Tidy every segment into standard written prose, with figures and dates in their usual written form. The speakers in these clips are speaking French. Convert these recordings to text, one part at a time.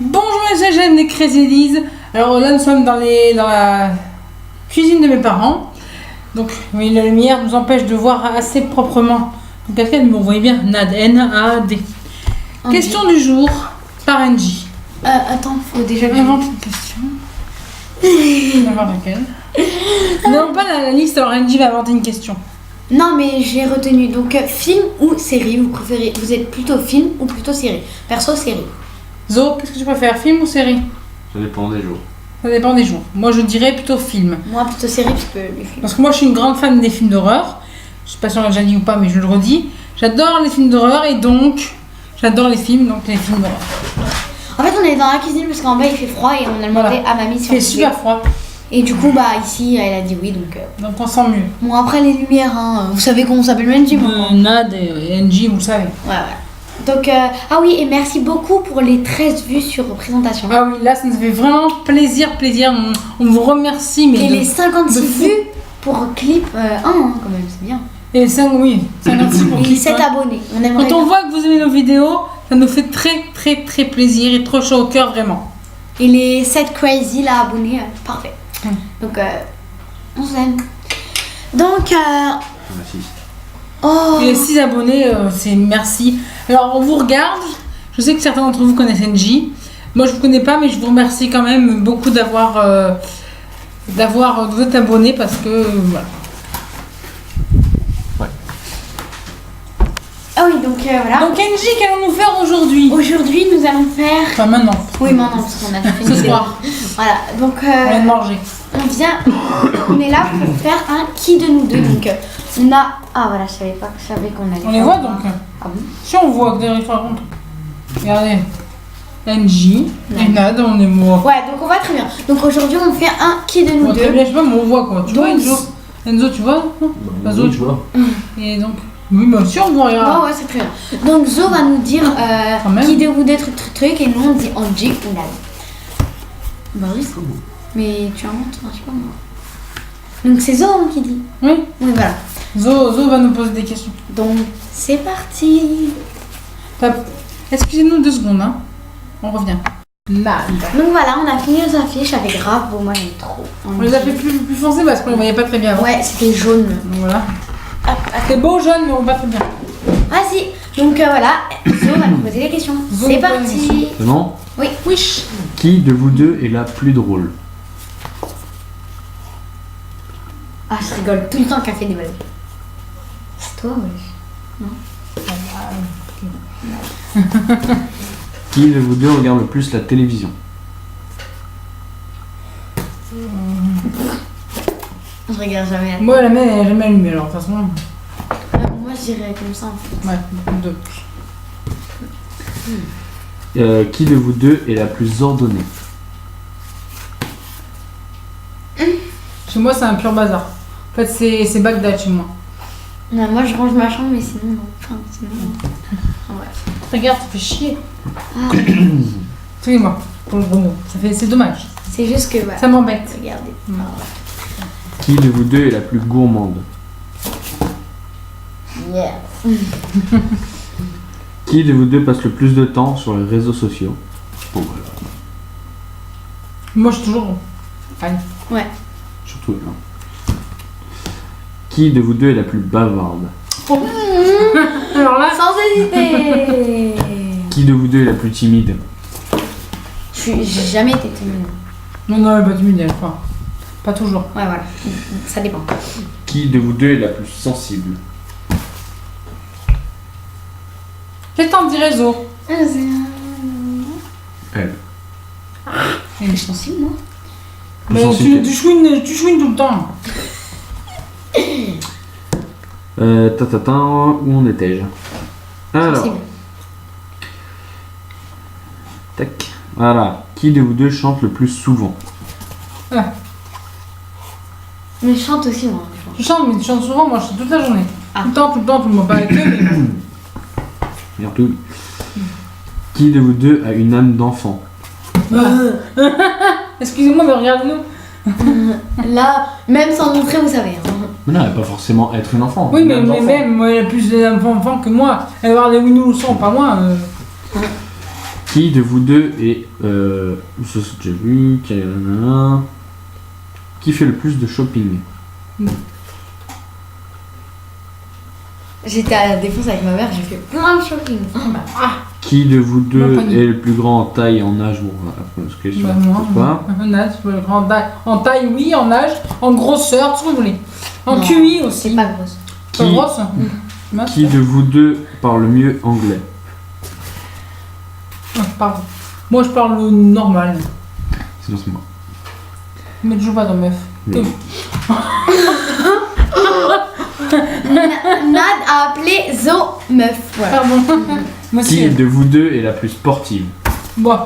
Bonjour les jeunes des Crazy Elise. Alors là nous sommes dans la cuisine de mes parents. Donc oui, la lumière nous empêche de voir assez proprement. Donc à quel vous voyez bien NAD, N-A-D. Question du jour par NJ. Attends, faut déjà que Invente une question. N'importe laquelle. Non, pas la liste, alors NJ va inventer une question. Non, mais j'ai retenu. Donc, film ou série, vous préférez? Vous êtes plutôt film ou plutôt série? Perso, série. Zo, qu'est-ce que tu préfères, film ou série? Ça dépend des jours. Ça dépend des jours. Moi je dirais plutôt film. Moi, plutôt série, parce que les films. Parce que moi je suis une grande fan des films d'horreur. Je sais pas si on l'a déjà dit ou pas, mais je le redis. J'adore les films d'horreur et donc j'adore les films d'horreur. En fait, on est dans la cuisine parce qu'en bas il fait froid et on a demandé à mamie si Il on fait pouvait. super froid, Et du coup, bah ici, elle a dit oui, donc. donc on sent mieux. Bon, après les lumières, hein, vous savez comment on s'appelle Menji maintenant. Nad et NJ, vous le savez. Ouais. Donc, ah oui, et merci beaucoup pour les 13 vues sur représentation. Ah oui, là ça nous fait vraiment plaisir. On vous remercie. Mais Et les 56 vues pour clip 1, quand même, c'est bien. Et 5, oui, 56 pour Et clip, 7 hein. abonnés. On aimerait Quand on bien. voit que vous aimez nos vidéos, ça nous fait très plaisir et trop chaud au cœur, vraiment. Et les 7 crazy là abonnés, parfait. Donc on s'aime. Donc oh. Et les 6 abonnés, c'est merci. Alors on vous regarde, je sais que certains d'entre vous connaissent NJ. Moi je vous connais pas, mais je vous remercie quand même beaucoup d'avoir vous êtes abonnés parce que voilà. Ah oui, donc voilà. Donc NJ, qu'allons-nous faire aujourd'hui? Aujourd'hui nous allons faire. Enfin maintenant. Oui, maintenant parce qu'on a fait une Ce vidéo. soir. Voilà, donc On vient de manger. on est là pour faire un qui de nous deux. Donc on a. Ah voilà, je savais qu'on allait. On les faire voit un- donc. Ah bon? Si on voit que derrière par contre. Regardez. NJ et Nad, on est moi. Ouais, donc on va très bien. Donc aujourd'hui on fait un qui de nous Bon, très deux. bien, je sais pas, mais on voit quoi. Tu vois Donc- Enzo, tu vois? Non Pas Zo, oui, tu vois. Et donc. Oui, mais si on voit rien. Oh ouais, c'est très bien. Donc Zo va nous dire même. qui de vous deux truc et nous on dit Angie ou Nad. Bah oui, c'est bon. Mais tu inventes, je sais pas moi. Donc c'est Zo hein, qui dit. Oui. Oui, voilà. Zo va nous poser des questions. Donc c'est parti. Excusez-nous 2 secondes, hein. On revient. Nad. Donc voilà, on a fini nos affiches avec grave. Bon, moi j'aime trop. On les a fait plus foncés parce qu'on les voyait pas très bien avant. Ouais, c'était jaune. Donc voilà. Hop, C'est beau jaune, mais on va pas très bien. vas-y. Donc voilà, Zo va nous poser les questions. Zo C'est nous pose des parti. questions. C'est bon? Oui. Wish. Qui de vous deux est la plus drôle? Ah, je rigole tout le temps qu'elle fait des blagues. C'est toi, ouais. Qui de vous deux regarde le plus la télévision? Je regarde jamais. Moi, la mienne, elle est jamais allumée, alors de toute façon. Moi, je dirais comme ça en fait. Ouais, deux. Qui de vous deux est la plus ordonnée? Chez moi, c'est un pur bazar. En fait, c'est Bagdad chez moi. Non, moi, je range ma chambre, mais sinon, non. Enfin, sinon. Ah, ouais. Regarde, ça fait chier. Ah, Excusez-moi pour le gros mot. C'est dommage. c'est juste que voilà. Ça m'embête. Regardez. Mm. Ah, Qui de vous deux est la plus gourmande? ouais. Yeah. Qui de vous deux passe le plus de temps sur les réseaux sociaux? Bon, voilà. Moi, je suis toujours. Allez. Ouais. Surtout là. Qui de vous deux est la plus bavarde? Alors là, Sans hésiter. Qui de vous deux est la plus timide? J'ai jamais été timide. non, elle est pas timide, elle, quoi. Pas toujours. Ouais, voilà. Ça dépend. Qui de vous deux est la plus sensible? Qu'est-ce que t'en dirais, Zo? Elle. Je suis sensible, moi. Mais sensible. tu chouines tout le temps. Où en étais-je? Alors, Sensible. tac. Voilà. Qui de vous deux chante le plus souvent? Mais je chante aussi, moi. Tu chantes, mais tu chantes souvent, moi je chante toute la journée. Ah. Tout le temps, tout le monde pas avec eux, mais bon. Surtout. Qui de vous deux a une âme d'enfant? Excusez-moi, mais regardez-nous. Là, même sans montrer, vous savez. Hein. Mais non, elle va pas forcément être une enfant. Oui, une mais âme d'enfant. même, moi, elle a plus d'enfants que moi. Elle va avoir des Winnie Ourson, pas moi. Qui de vous deux est... ça c'est déjà vu. Qui fait le plus de shopping? J'étais à la défense avec ma mère, j'ai fait plein de shopping. Qui de vous deux Moi, pas est le plus grand en taille et en âge? Bon, après, cette question, Bah, je moi, pense pas. en âge, en taille, oui, en âge, en grosseur, tout ce que vous voulez. En Non, QI aussi. C'est pas grosse. Pas Qui- grosse. Mince. Qui de vous deux parle mieux anglais? Pardon. Moi, je parle normal. Sinon, c'est moi. Mais je joue pas dans meuf. Oui. Nad a appelé Zo meuf. Voilà. Pardon. Moi Qui aussi. de vous deux est la plus sportive? Bon.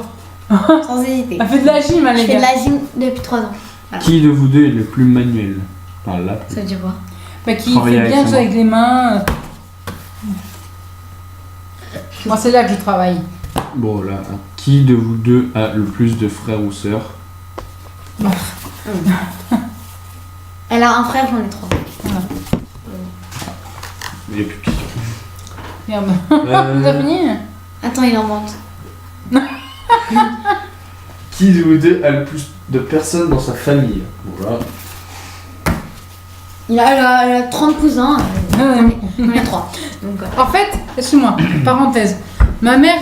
Sans hésiter. Elle fait de la gym, hein, Je les fais de gars. la gym depuis 3 ans. Voilà. Qui de vous deux est le plus manuel? Enfin, là. Ça veut dire quoi? Bah, qui Travailler fait avec bien sa ça avec les mains. Moi, c'est là que je travaille. Bon, là. Qui de vous deux a le plus de frères ou sœurs? Elle a un frère, j'en ai 3. Il est plus petit. Merde. Vous avez fini? Attends, il invente. Qui de vous deux a le plus de personnes dans sa famille? Voilà. Elle a 30 cousins. J'en ai 3. Donc, En fait, excuse-moi, parenthèse. Ma mère,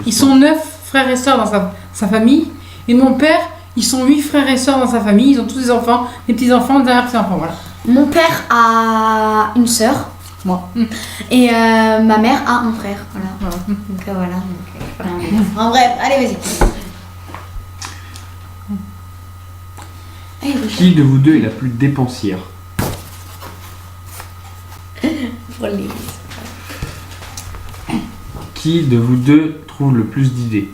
ils sont 9 frères et sœurs dans sa famille. Et mon père, ils sont 8 frères et sœurs dans sa famille. Ils ont tous des enfants, des petits-enfants, derrière petits-enfants, voilà. mon père a une sœur. Moi. Et ma mère a un frère. Voilà. Voilà. Donc voilà. En bref, allez, vas-y. Allez, vas-y. Qui de vous deux est la plus dépensière? Pour les... Qui de vous deux trouve le plus d'idées?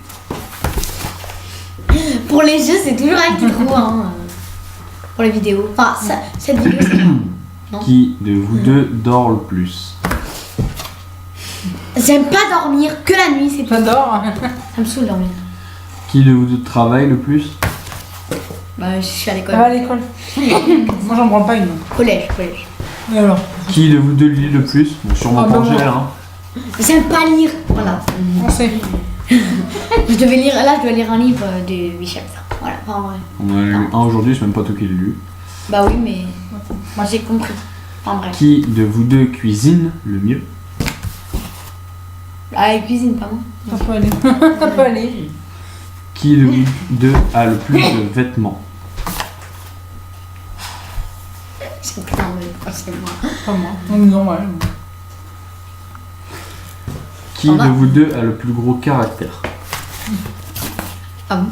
Pour les jeux, c'est toujours elle qui trouve. Hein. Pour les vidéos. Enfin, cette vidéo, c'est moi. Non. Qui de vous deux dort le plus? J'aime pas dormir que la nuit, c'est tout. J'adore. Ça me saoule dormir. Qui de vous deux travaille le plus? Bah, je suis à l'école. Elle va à l'école. Moi, j'en branle pas une. Collège. Et alors? Qui de vous deux lit le plus? Bon, sûrement Ah, pas bah, Angèle, hein. J'aime pas lire. Voilà. On sait. Je devais lire, là, je dois lire un livre de Michel. Voilà, pas en vrai. On en a lu un aujourd'hui, je sais même pas tout qui l'a lu. Bah oui, mais moi j'ai compris. En vrai. Qui de vous deux cuisine le mieux? Ah, elle cuisine, pas moi. Ça peut aller. Ça peut aller. Qui de vous deux a le plus de vêtements? C'est putain, mais c'est moi. Pas moi. Donc, normal. Qui Ça va. de vous deux a le plus gros caractère? Ah bon?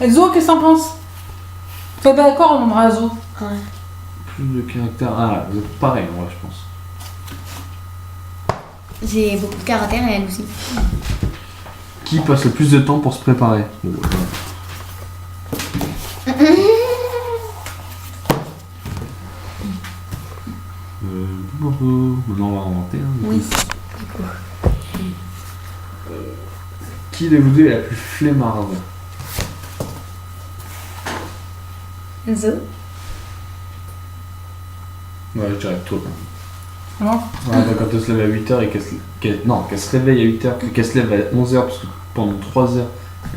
Enzo, qu'est-ce que t'en penses? T'es pas d'accord, mon Razo? Ouais. Plus de caractère. Ah, vous êtes pareil, en vrai, je pense. J'ai beaucoup de caractère et elle aussi. Qui passe le plus de temps pour se préparer? Bon, maintenant on va inventer. Hein, Oui. Qui de vous deux est la plus flemmarde? Enzo. Ouais, je dirais toi. Non? Ouais, bah, quand elle se lève à 8h et qu'elle se réveille à 8h, qu'elle se lève à 11h parce que pendant 3h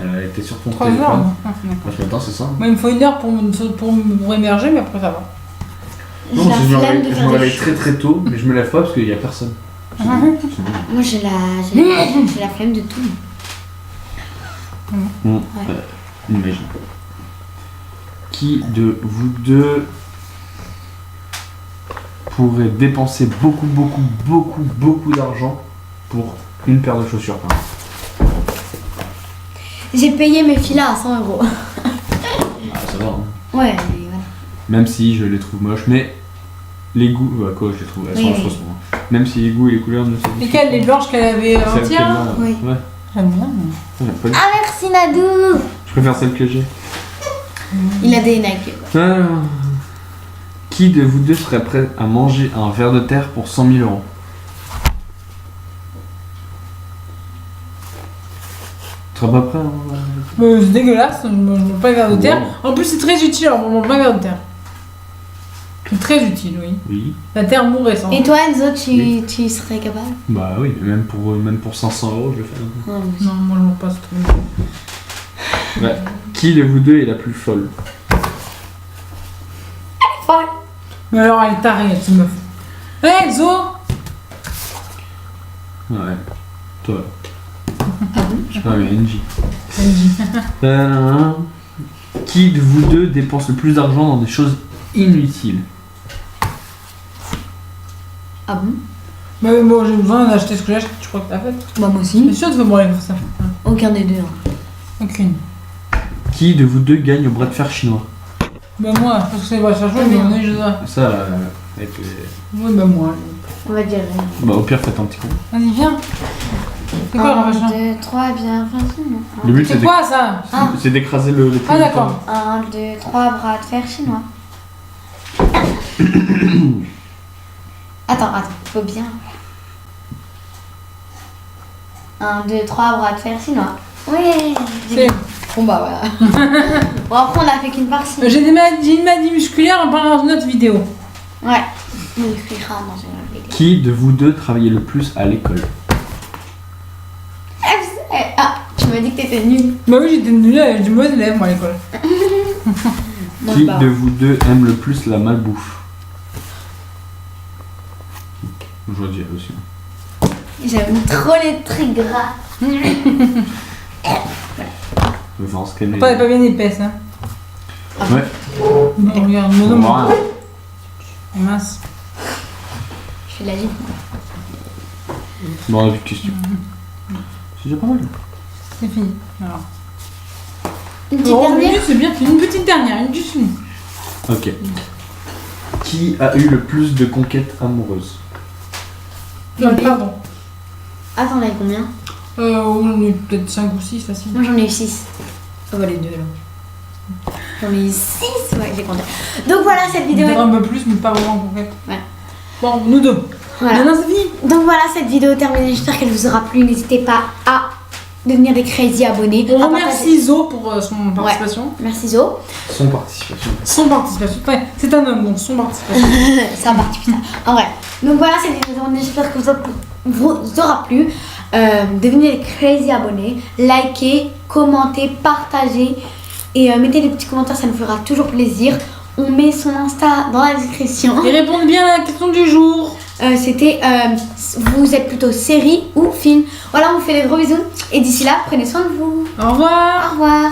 elle était sur ton 3 téléphone. heures? Moi ce matin c'est ça. Moi, il me faut 1 heure pour me émerger, mais après ça va. Non, J'ai parce que la flemme de je faire me des réveille choses. très très tôt, mais je me lève pas parce qu'il y a personne. Mhm. Moi j'ai la flemme de tout. Bon, Ouais. imagine. Qui de vous deux pourrait dépenser beaucoup d'argent pour une paire de chaussures par exemple? J'ai payé mes filles à 100 €. Ah, ça va, hein. Ouais, mais voilà. Même si je les trouve moches, mais les goûts, bah quoi, je les trouve, elles sont Oui, atroces, oui. moi. Même si les goûts et les couleurs ne sont Lesquelles? Les blanches qu'elle avait Celles avant-hier? qu'elle a, Oui. ouais. J'aime bien. Ouais, pas les- Ah, merci Nadou. Je préfère celles que j'ai. Il a des Nike. Alors, qui de vous deux serait prêt à manger un ver de terre pour 100 000 €? Tu seras pas prêt, hein? C'est dégueulasse, je mange pas un verre de terre. En plus, c'est très utile, alors on mange pas un verre de terre. C'est très très utile, oui. Oui. La thermorécence. Et toi, Enzo, Oui. tu serais capable? Bah oui, même pour 500 € je le fais. Ah, oui. Non, moi je m'en passe trop. Ouais. Qui de vous deux est la plus folle? Folle. Mais alors, elle est tarée, cette meuf. Hé, Enzo! Ouais. Toi. Ah mais NJ. Qui de vous deux dépense le plus d'argent dans des choses inutiles? Ah bon? Mais bon, j'ai besoin d'acheter ce que j'achète, tu crois que t'as fait? Bah, moi C'est aussi. sûr que tu veux me aller faire ça. Aucun des deux. Hein. Aucune. Qui de vous deux gagne au bras de fer chinois? Bah moi, parce que c'est pas chercher, mais on est juste là. Ça, avec les... Oui, bah moi. On va dire. Bah au pire faites un petit coup. Vas-y, viens. C'est quoi le 1, machin? 2, 3, bien. Le but C'est quoi ça? c'est d'écraser le plus Ah de d'accord. 1, 2, 3 bras de fer chinois. Attends, faut bien. 1, 2, 3 bras de fer chinois. Oui. C'est- Bon bah voilà. Bon après on a fait qu'une partie. J'ai une maladie musculaire, on parlera dans une autre vidéo. Ouais. On écrira dans une vidéo. Qui de vous deux travaillait le plus à l'école? Ah, tu m'as dit que t'étais nulle. Bah oui, j'étais nulle avec du mauvais élève moi à l'école. Moi, Qui bah, de vous deux aime le plus la malbouffe? Je vois dire aussi. j'aime trop les trucs gras. Enfin, ce qu'elle est. Pourtant, elle est pas bien épaisse, hein. Ouais. Bon, regarde, On non, voit rien. mince. Je fais de la vie. Bon, on a vu de questions. C'est déjà pas mal. C'est fini. Alors. Une petite Oh, dernière. c'est bien, une petite dernière, une juste une. Ok. Qui a eu le plus de conquêtes amoureuses? Pardon. Attends, on a eu combien? On est peut-être 5 ou 6 facile. Moi j'en ai eu 6. Oh bah les deux là. J'en ai eu 6, ouais j'ai compté. Donc voilà cette vidéo. Peut-être un peu plus, mais pas vraiment concrète. Ouais. Bon, nous deux. Voilà. Maintenant, c'est fini. Donc voilà cette vidéo est terminée. J'espère qu'elle vous aura plu. N'hésitez pas à devenir des crazy abonnés. On à remercie Zo pour son participation. partager. Merci Zo. Son participation. Son participation. Ouais, c'est un homme, donc son participation. Ça part putain. En vrai. Donc voilà cette vidéo. J'espère que vous aura plu. Devenez des crazy abonnés. Likez, commentez, partagez. Et mettez des petits commentaires, ça nous fera toujours plaisir. On met son Insta dans la description. Et répondez bien à la question du jour. C'était vous êtes plutôt série ou film. Voilà, on vous fait des gros bisous. Et d'ici là, prenez soin de vous. Au revoir. Au revoir.